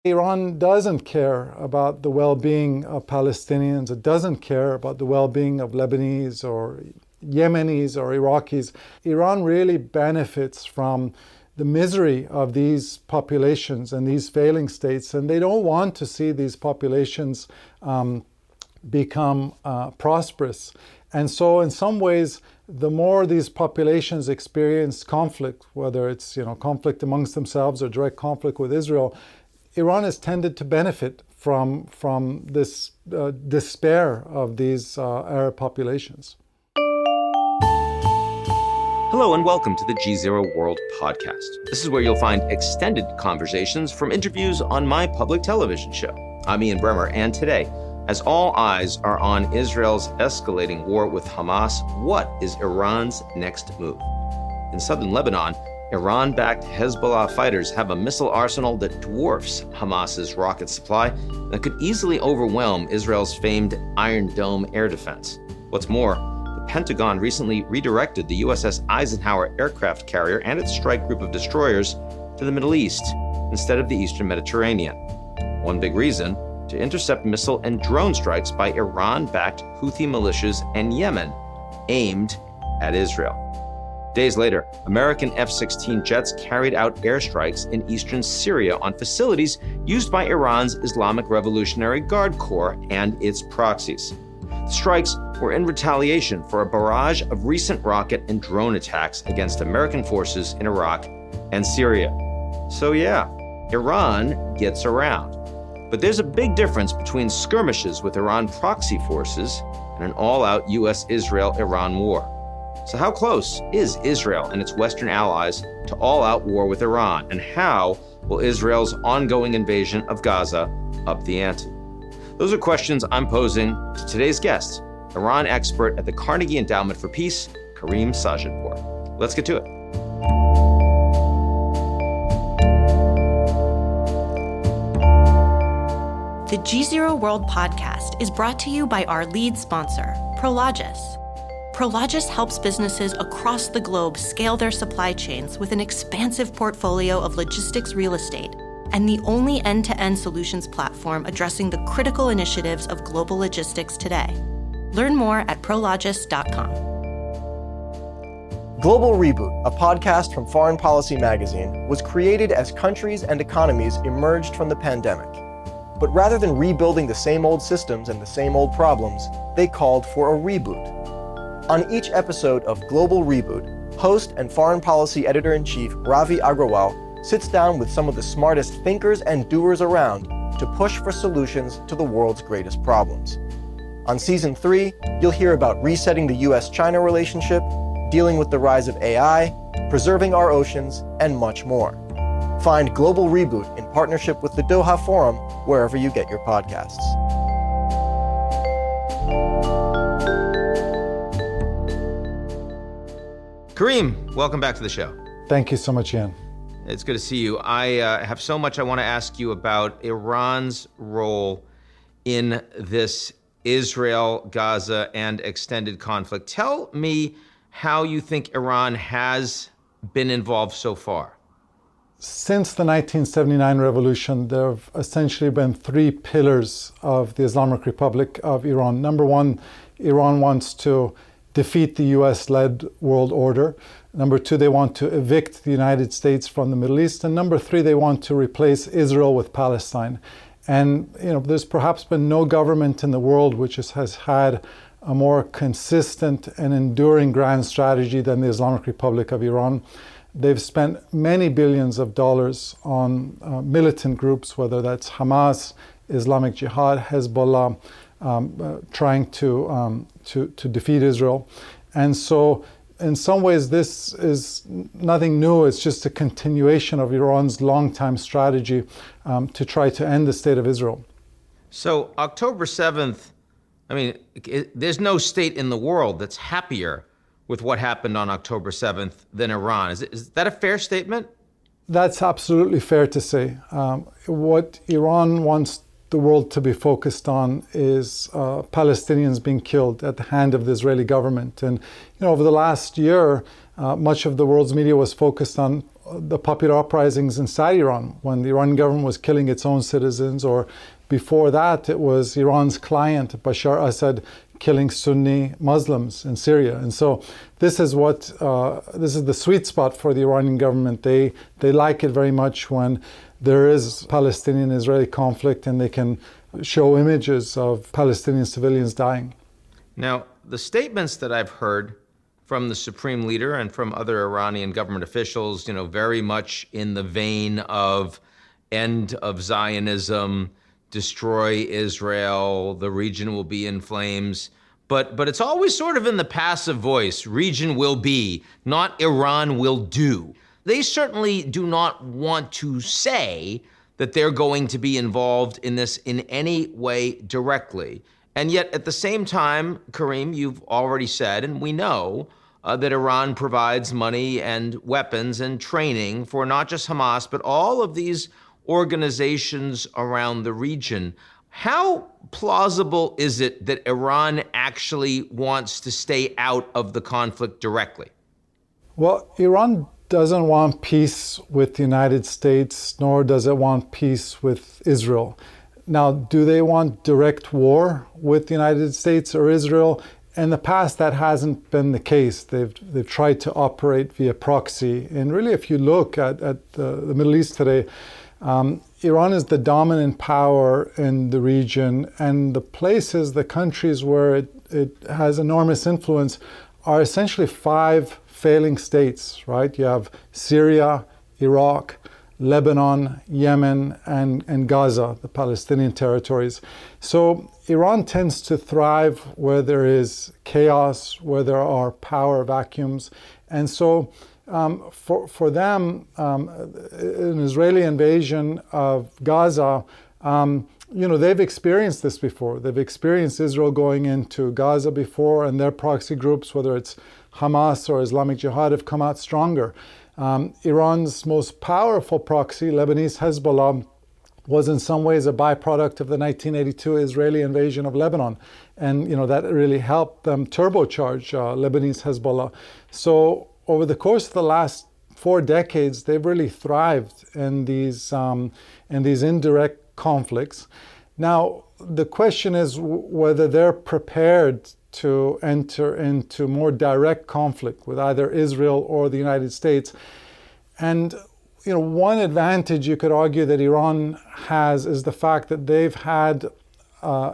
Iran doesn't care about the well-being of Palestinians. It doesn't care about the well-being of Lebanese or Yemenis or Iraqis. Iran really benefits from the misery of these populations and these failing states, and they don't want to see these populations become prosperous. And so in some ways, the more these populations experience conflict, whether it's conflict amongst themselves or direct conflict with Israel, Iran has tended to benefit from this despair of these Arab populations. Hello and welcome to the GZERO World podcast. This is where you'll find extended conversations from interviews on my public television show. I'm Ian Bremmer, and today, as all eyes are on Israel's escalating war with Hamas, what is Iran's next move? In Southern Lebanon, Iran-backed Hezbollah fighters have a missile arsenal that dwarfs Hamas's rocket supply that could easily overwhelm Israel's famed Iron Dome air defense. What's more, the Pentagon recently redirected the USS Eisenhower aircraft carrier and its strike group of destroyers to the Middle East instead of the Eastern Mediterranean. One big reason: to intercept missile and drone strikes by Iran-backed Houthi militias and Yemen aimed at Israel. Days later, American F-16 jets carried out airstrikes in Eastern Syria on facilities used by Iran's Islamic Revolutionary Guard Corps and its proxies. The strikes were in retaliation for a barrage of recent rocket and drone attacks against American forces in Iraq and Syria. So yeah, Iran gets around. But there's a big difference between skirmishes with Iran proxy forces and an all-out US-Israel-Iran war. So how close is Israel and its Western allies to all-out war with Iran? And how will Israel's ongoing invasion of Gaza up the ante? Those are questions I'm posing to today's guest, Iran expert at the Carnegie Endowment for Peace, Karim Sadjadpour. Let's get to it. The GZERO World podcast is brought to you by our lead sponsor, Prologis. Prologis helps businesses across the globe scale their supply chains with an expansive portfolio of logistics real estate and the only end-to-end solutions platform addressing the critical initiatives of global logistics today. Learn more at prologis.com. Global Reboot, a podcast from Foreign Policy magazine, was created as countries and economies emerged from the pandemic. But rather than rebuilding the same old systems and the same old problems, they called for a reboot. On each episode of Global Reboot, host and foreign policy editor-in-chief Ravi Agrawal sits down with some of the smartest thinkers and doers around to push for solutions to the world's greatest problems. On Season 3, you'll hear about resetting the US-China relationship, dealing with the rise of AI, preserving our oceans, and much more. Find Global Reboot in partnership with the Doha Forum wherever you get your podcasts. Karim, welcome back to the show. Thank you so much, Ian. It's good to see you. I have so much I want to ask you about Iran's role in this Israel, Gaza, and extended conflict. Tell me how you think Iran has been involved so far. Since the 1979 revolution, there have essentially been three pillars of the Islamic Republic of Iran. Number one, Iran wants to defeat the US-led world order. Number two, they want to evict the United States from the Middle East. And number three, they want to replace Israel with Palestine. And there's perhaps been no government in the world which has had a more consistent and enduring grand strategy than the Islamic Republic of Iran. They've spent many billions of dollars on militant groups, whether that's Hamas, Islamic Jihad, Hezbollah, trying to defeat Israel. And so in some ways this is nothing new. It's just a continuation of Iran's long-time strategy to try to end the state of Israel. So October 7th, there's no state in the world that's happier with what happened on October 7th than Iran. Is that a fair statement? That's absolutely fair to say. What Iran wants the world to be focused on is Palestinians being killed at the hand of the Israeli government. And over the last year, much of the world's media was focused on the popular uprisings inside Iran, when the Iranian government was killing its own citizens, or before that, it was Iran's client, Bashar Assad, killing Sunni Muslims in Syria. And so this is the sweet spot for the Iranian government. They like it very much when there is Palestinian-Israeli conflict and they can show images of Palestinian civilians dying. Now, the statements that I've heard from the supreme leader and from other Iranian government officials, very much in the vein of end of Zionism, destroy Israel, the region will be in flames. But it's always sort of in the passive voice, region will be, not Iran will do. They certainly do not want to say that they're going to be involved in this in any way directly. And yet at the same time, Karim, you've already said, and we know, that Iran provides money and weapons and training for not just Hamas, but all of these organizations around the region. How plausible is it that Iran actually wants to stay out of the conflict directly? Well, Iran doesn't want peace with the United States, nor does it want peace with Israel. Now, do they want direct war with the United States or Israel? In the past, that hasn't been the case. They've tried to operate via proxy. And really, if you look at the Middle East today, Iran is the dominant power in the region, and the countries where it has enormous influence are essentially 5 failing states, right? You have Syria, Iraq, Lebanon, Yemen, and Gaza, the Palestinian territories. So Iran tends to thrive where there is chaos, where there are power vacuums. And so for them, an Israeli invasion of Gaza, they've experienced this before. They've experienced Israel going into Gaza before, and their proxy groups, whether it's Hamas or Islamic Jihad, have come out stronger. Iran's most powerful proxy, Lebanese Hezbollah, was in some ways a byproduct of the 1982 Israeli invasion of Lebanon. And, that really helped them turbocharge Lebanese Hezbollah. So over the course of the last 4 decades, they've really thrived in these indirect conflicts. Now, the question is whether they're prepared to enter into more direct conflict with either Israel or the United States. And one advantage you could argue that Iran has is the fact that they've had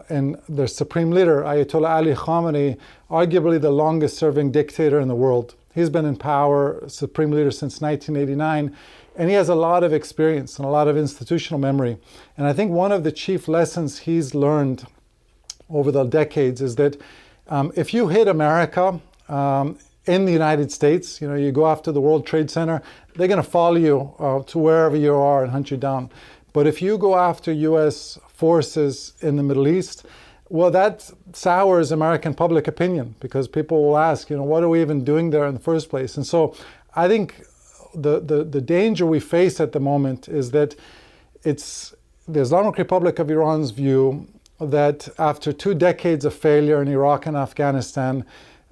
in their supreme leader, Ayatollah Ali Khamenei, arguably the longest serving dictator in the world. He's been in power, supreme leader, since 1989, and he has a lot of experience and a lot of institutional memory. And I think one of the chief lessons he's learned over the decades is that if you hit America in the United States, you go after the World Trade Center, they're going to follow you to wherever you are and hunt you down. But if you go after U.S. forces in the Middle East, well, that sours American public opinion, because people will ask, what are we even doing there in the first place? And so I think the danger we face at the moment is that it's the Islamic Republic of Iran's view that after 2 decades of failure in Iraq and Afghanistan,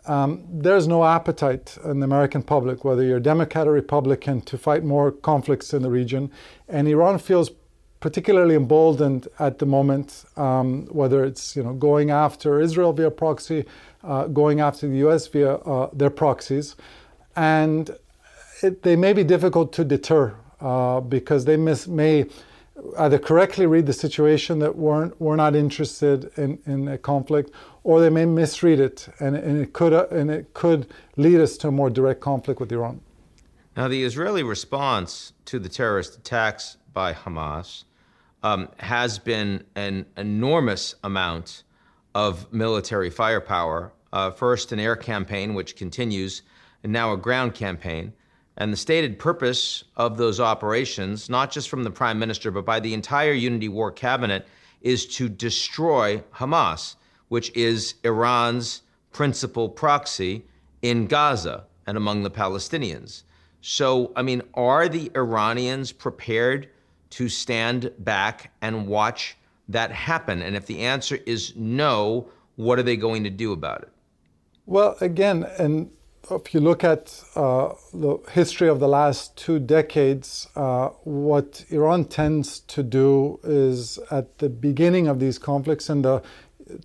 there's no appetite in the American public, whether you're Democrat or Republican, to fight more conflicts in the region. And Iran feels particularly emboldened at the moment, whether it's going after Israel via proxy, going after the US via their proxies. And they may be difficult to deter because they may either correctly read the situation that we're not interested in a conflict, or they may misread it, and it could lead us to a more direct conflict with Iran. Now, the Israeli response to the terrorist attacks by Hamas has been an enormous amount of military firepower. First, an air campaign, which continues, and now a ground campaign. And the stated purpose of those operations, not just from the prime minister, but by the entire Unity War cabinet, is to destroy Hamas, which is Iran's principal proxy in Gaza and among the Palestinians. So, are the Iranians prepared to stand back and watch that happen? And if the answer is no, what are they going to do about it? Well, again, and if you look at the history of the last 2 decades, what Iran tends to do is at the beginning of these conflicts, and the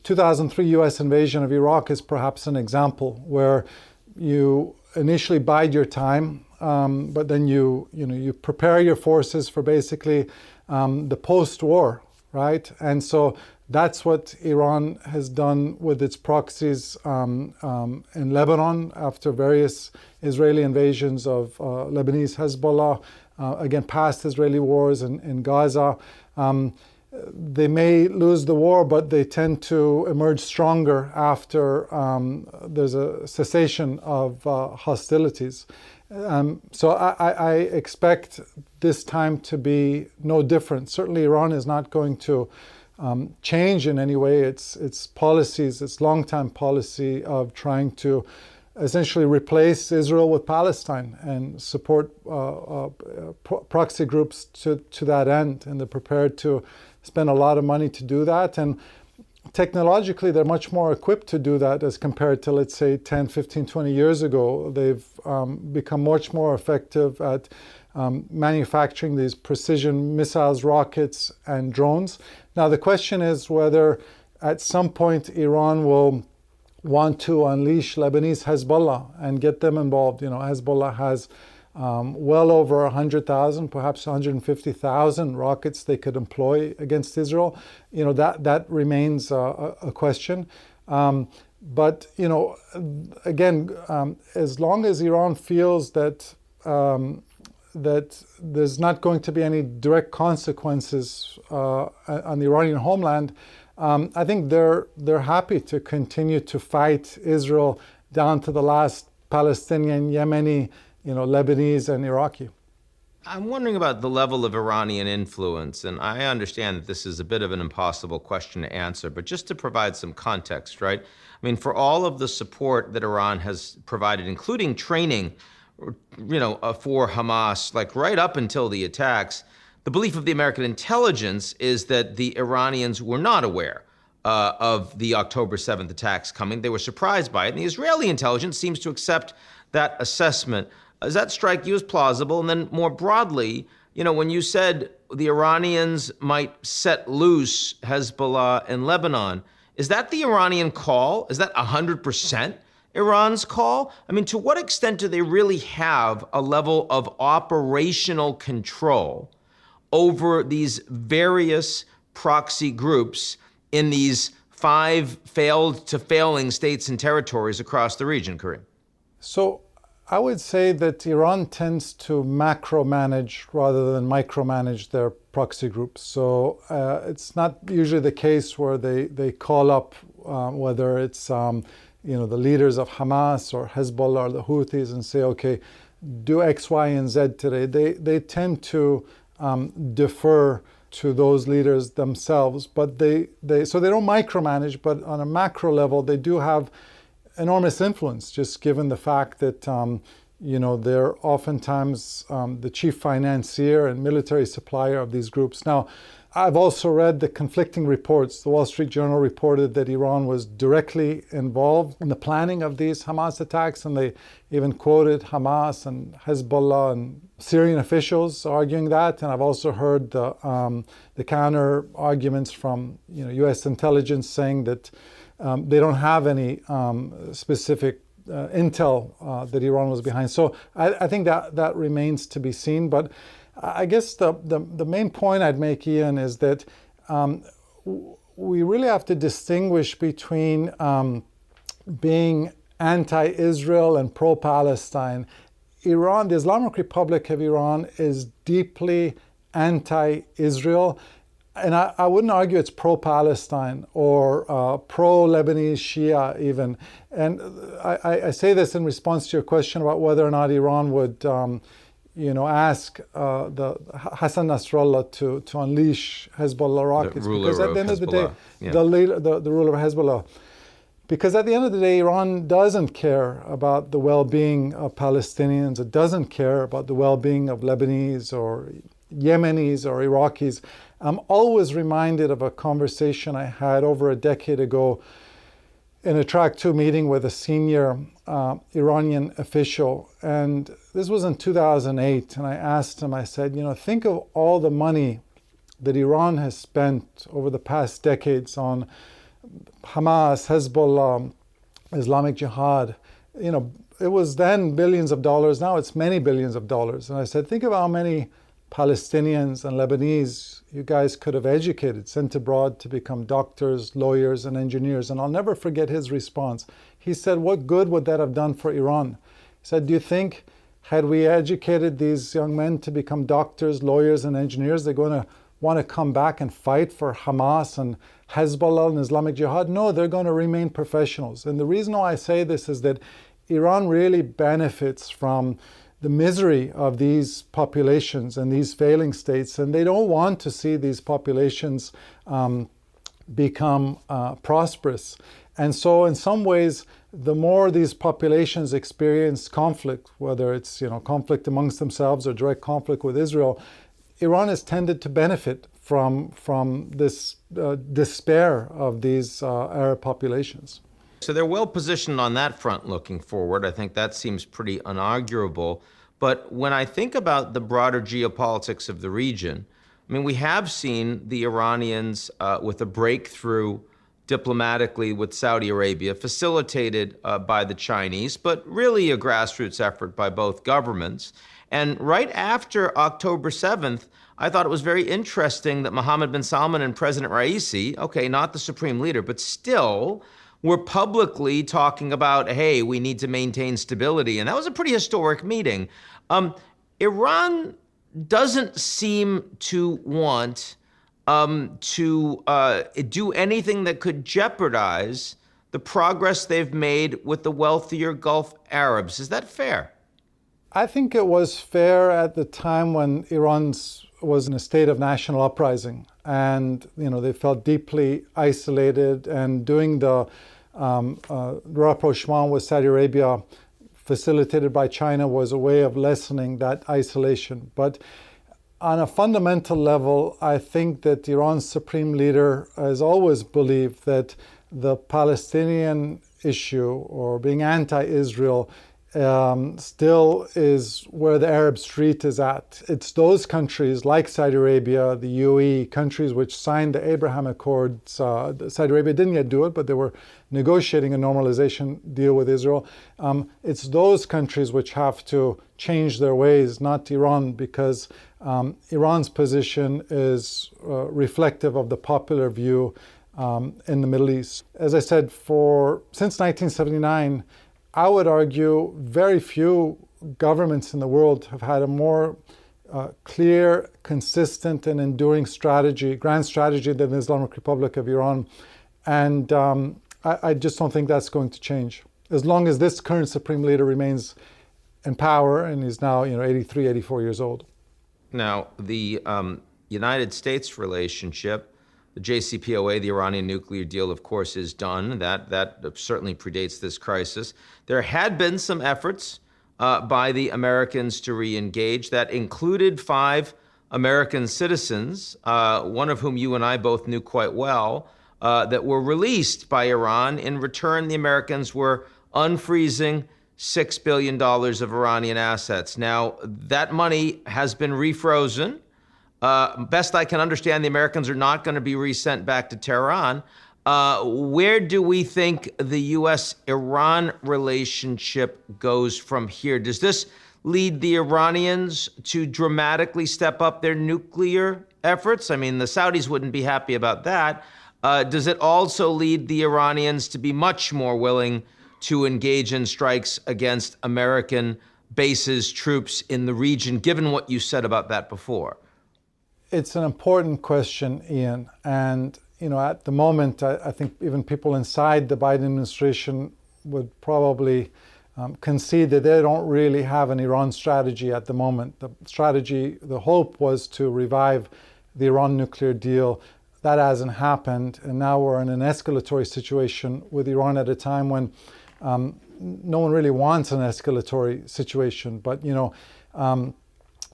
2003 US invasion of Iraq is perhaps an example where you initially bide your time, but then you prepare your forces for basically the post-war, right? And so that's what Iran has done with its proxies in Lebanon after various Israeli invasions of Lebanese Hezbollah, again, past Israeli wars in Gaza. They may lose the war, but they tend to emerge stronger after there's a cessation of hostilities. So I expect this time to be no different. Certainly Iran is not going to change in any way its policies, its long-time policy of trying to essentially replace Israel with Palestine and support proxy groups to that end. And they're prepared to spend a lot of money to do that. And technologically, they're much more equipped to do that as compared to, let's say, 10, 15, 20 years ago. They've become much more effective at manufacturing these precision missiles, rockets, and drones. Now, the question is whether at some point Iran will want to unleash Lebanese Hezbollah and get them involved. Hezbollah has well over 100,000, perhaps 150,000 rockets they could employ against Israel. That remains a question. But again, as long as Iran feels that that there's not going to be any direct consequences on the Iranian homeland, I think they're happy to continue to fight Israel down to the last Palestinian, Yemeni, Lebanese and Iraqi. I'm wondering about the level of Iranian influence, and I understand that this is a bit of an impossible question to answer, but just to provide some context, right? I mean, for all of the support that Iran has provided, including training, for Hamas, like right up until the attacks, the belief of the American intelligence is that the Iranians were not aware of the October 7th attacks coming. They were surprised by it, and the Israeli intelligence seems to accept that assessment. Does that strike you as plausible? And then more broadly, when you said the Iranians might set loose Hezbollah in Lebanon, is that the Iranian call? Is that 100% Iran's call? I mean, to what extent do they really have a level of operational control over these various proxy groups in these 5 failed to failing states and territories across the region, Karim? So I would say that Iran tends to macro-manage rather than micromanage their proxy groups. So it's not usually the case where they call up whether it's the leaders of Hamas or Hezbollah or the Houthis and say, okay, do X, Y, and Z today. They tend to defer to those leaders themselves, but so they don't micromanage, but on a macro level, they do have enormous influence, just given the fact that they're oftentimes the chief financier and military supplier of these groups. Now, I've also read the conflicting reports. The Wall Street Journal reported that Iran was directly involved in the planning of these Hamas attacks, and they even quoted Hamas and Hezbollah and Syrian officials arguing that. And I've also heard the counter arguments from U.S. intelligence saying that they don't have any specific intel that Iran was behind. So I think that remains to be seen. But I guess the main point I'd make, Ian, is that we really have to distinguish between being anti-Israel and pro-Palestine. Iran, the Islamic Republic of Iran, is deeply anti-Israel. And I wouldn't argue it's pro-Palestine or pro-Lebanese Shia even. And I say this in response to your question about whether or not Iran would ask the Hassan Nasrallah to unleash Hezbollah rockets. Because at the end of the day, the ruler of Hezbollah. Because at the end of the day, Iran doesn't care about the well-being of Palestinians. It doesn't care about the well-being of Lebanese or Yemenis or Iraqis. I'm always reminded of a conversation I had over a decade ago in a track 2 meeting with a senior Iranian official, and this was in 2008, and I asked him, I said, think of all the money that Iran has spent over the past decades on Hamas, Hezbollah, Islamic Jihad. It was then billions of dollars, now it's many billions of dollars. And I said, think of how many Palestinians and Lebanese you guys could have educated, sent abroad to become doctors, lawyers, and engineers. And I'll never forget his response. He said, what good would that have done for Iran? He said, do you think had we educated these young men to become doctors, lawyers, and engineers, they're going to want to come back and fight for Hamas and Hezbollah and Islamic Jihad? No, they're going to remain professionals. And the reason why I say this is that Iran really benefits from the misery of these populations and these failing states, and they don't want to see these populations become prosperous. And so in some ways, the more these populations experience conflict, whether it's conflict amongst themselves or direct conflict with Israel, Iran has tended to benefit from this despair of these Arab populations. So they're well positioned on that front looking forward. I think that seems pretty unarguable. But when I think about the broader geopolitics of the region, we have seen the Iranians with a breakthrough diplomatically with Saudi Arabia, facilitated by the Chinese, but really a grassroots effort by both governments. And right after October 7th, I thought it was very interesting that Mohammed bin Salman and President Raisi, okay, not the supreme leader, but still, were publicly talking about, hey, we need to maintain stability. And that was a pretty historic meeting. Iran doesn't seem to want to do anything that could jeopardize the progress they've made with the wealthier Gulf Arabs. Is that fair? I think it was fair at the time when Iran was in a state of national uprising, and they felt deeply isolated, and doing the rapprochement with Saudi Arabia, facilitated by China, was a way of lessening that isolation. But on a fundamental level, I think that Iran's supreme leader has always believed that the Palestinian issue, or being anti-Israel, still is where the Arab street is at. It's those countries like Saudi Arabia, the UAE, countries which signed the Abraham Accords. Saudi Arabia didn't yet do it, but they were negotiating a normalization deal with Israel. It's those countries which have to change their ways, not Iran, because Iran's position is reflective of the popular view in the Middle East. As I said, since 1979, I would argue very few governments in the world have had a more clear, consistent, and enduring grand strategy than the Islamic Republic of Iran. And I just don't think that's going to change. As long as this current supreme leader remains in power, and he's now 83, 84 years old. Now, the United States relationship, the JCPOA, the Iranian nuclear deal, of course, is done. That certainly predates this crisis. There had been some efforts by the Americans to re-engage. That included 5 American citizens, one of whom you and I both knew quite well, that were released by Iran. In return, the Americans were unfreezing $6 billion of Iranian assets. Now, that money has been refrozen. Best I can understand, the Americans are not going to be resent back to Tehran. Where do we think the U.S.-Iran relationship goes from here? Does this lead the Iranians to dramatically step up their nuclear efforts? The Saudis wouldn't be happy about that. Does it also lead the Iranians to be much more willing to engage in strikes against American bases, troops in the region, given what you said about that before? It's an important question, Ian. And, at the moment, I think even people inside the Biden administration would probably concede that they don't really have an Iran strategy at the moment. The hope was to revive the Iran nuclear deal. That hasn't happened. And now we're in an escalatory situation with Iran at a time when no one really wants an escalatory situation. But,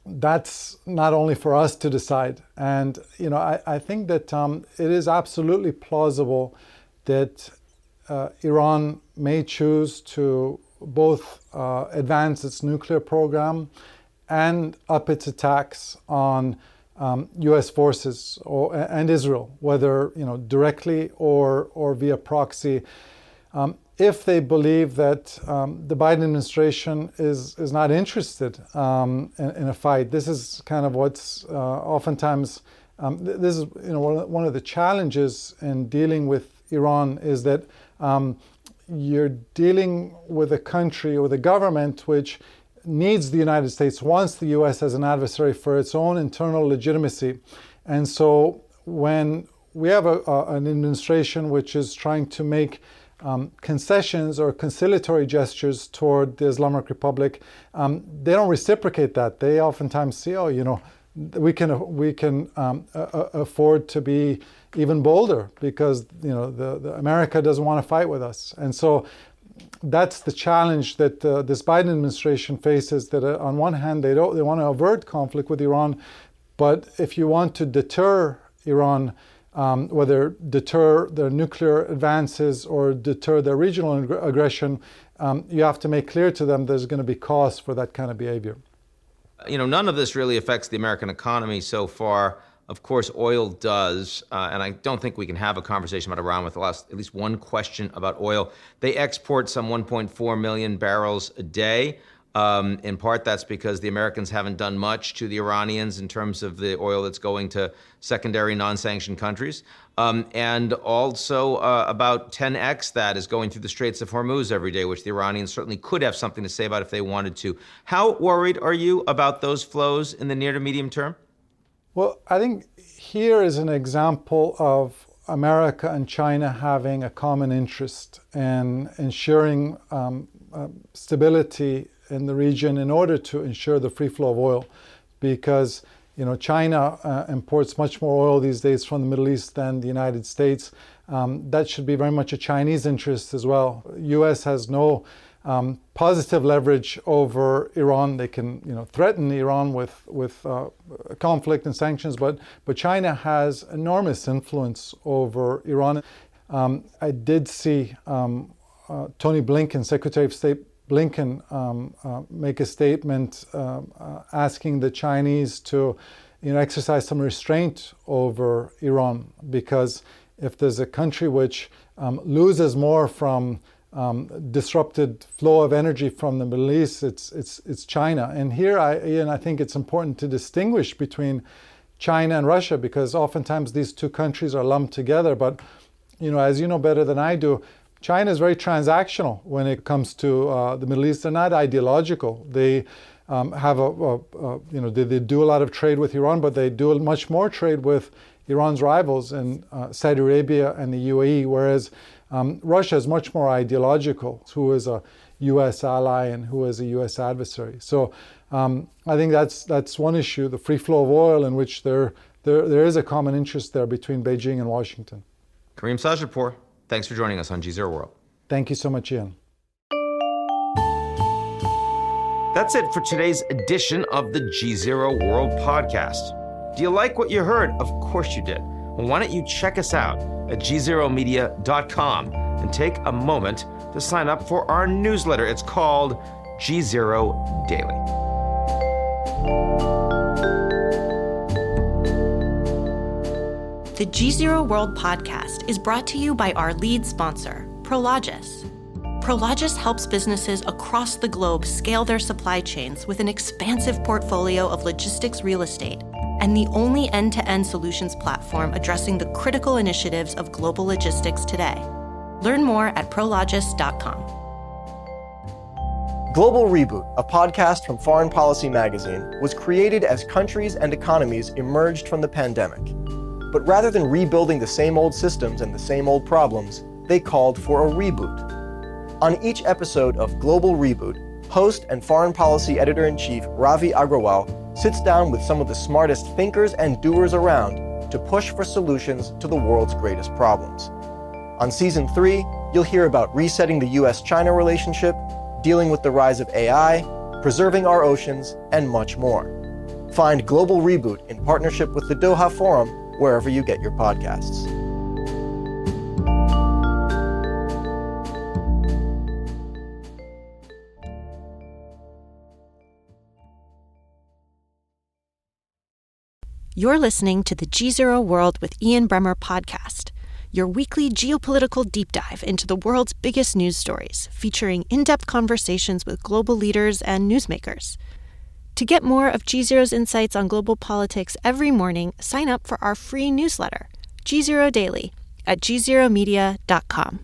that's not only for us to decide. And, I think that it is absolutely plausible that Iran may choose to both advance its nuclear program and up its attacks on U.S. forces and Israel, whether directly or via proxy. If they believe that the Biden administration is not interested in a fight, this is kind of what's oftentimes this is one of the challenges in dealing with Iran is that you're dealing with a country or the government which needs the United States, wants the U.S. as an adversary for its own internal legitimacy. And so when we have an administration which is trying to make concessions or conciliatory gestures toward the Islamic Republic, they don't reciprocate that. They oftentimes say, we can afford to be even bolder because the America doesn't want to fight with us. And so that's the challenge that this Biden administration faces, that on one hand they want to avert conflict with Iran, but if you want to deter Iran, whether deter their nuclear advances or deter their regional aggression, you have to make clear to them there's going to be costs for that kind of behavior. None of this really affects the American economy so far. Of course, oil does, and I don't think we can have a conversation about Iran without at least one question about oil. They export some 1.4 million barrels a day. In part, that's because the Americans haven't done much to the Iranians in terms of the oil that's going to secondary non-sanctioned countries. And also about 10x that is going through the Straits of Hormuz every day, which the Iranians certainly could have something to say about if they wanted to. How worried are you about those flows in the near to medium term? Well, I think here is an example of America and China having a common interest in ensuring stability in the region in order to ensure the free flow of oil, because China imports much more oil these days from the Middle East than the United States. That should be very much a Chinese interest as well. U.S. has no positive leverage over Iran. They can threaten Iran with conflict and sanctions, but China has enormous influence over Iran. I did see Tony Blinken, Secretary of State Blinken, make a statement asking the Chinese to exercise some restraint over Iran, because if there's a country which loses more from disrupted flow of energy from the Middle East, it's China. And here I think it's important to distinguish between China and Russia, because oftentimes these two countries are lumped together. But as you know better than I do, China is very transactional when it comes to the Middle East. They're not ideological. They have they do a lot of trade with Iran, but they do much more trade with Iran's rivals in Saudi Arabia and the UAE, whereas Russia is much more ideological, who is a U.S. ally and who is a U.S. adversary. So I think that's one issue, the free flow of oil, in which there is a common interest there between Beijing and Washington. Karim Sadjadpour, thanks for joining us on GZERO World. Thank you so much, Ian. That's it for today's edition of the GZERO World podcast. Do you like what you heard? Of course you did. Well, why don't you check us out at gzeromedia.com and take a moment to sign up for our newsletter. It's called GZERO Daily. The GZERO World podcast is brought to you by our lead sponsor, Prologis. Prologis helps businesses across the globe scale their supply chains with an expansive portfolio of logistics real estate and the only end-to-end solutions platform addressing the critical initiatives of global logistics today. Learn more at prologis.com. Global Reboot, a podcast from Foreign Policy Magazine, was created as countries and economies emerged from the pandemic. But rather than rebuilding the same old systems and the same old problems, they called for a reboot. On each episode of Global Reboot, host and foreign policy editor-in-chief Ravi Agrawal sits down with some of the smartest thinkers and doers around to push for solutions to the world's greatest problems. On Season 3, you'll hear about resetting the US-China relationship, dealing with the rise of AI, preserving our oceans, and much more. Find Global Reboot in partnership with the Doha Forum wherever you get your podcasts. You're listening to the GZERO World with Ian Bremmer podcast, your weekly geopolitical deep dive into the world's biggest news stories, featuring in-depth conversations with global leaders and newsmakers. To get more of GZERO's insights on global politics every morning, sign up for our free newsletter, GZERO Daily, at gzeromedia.com.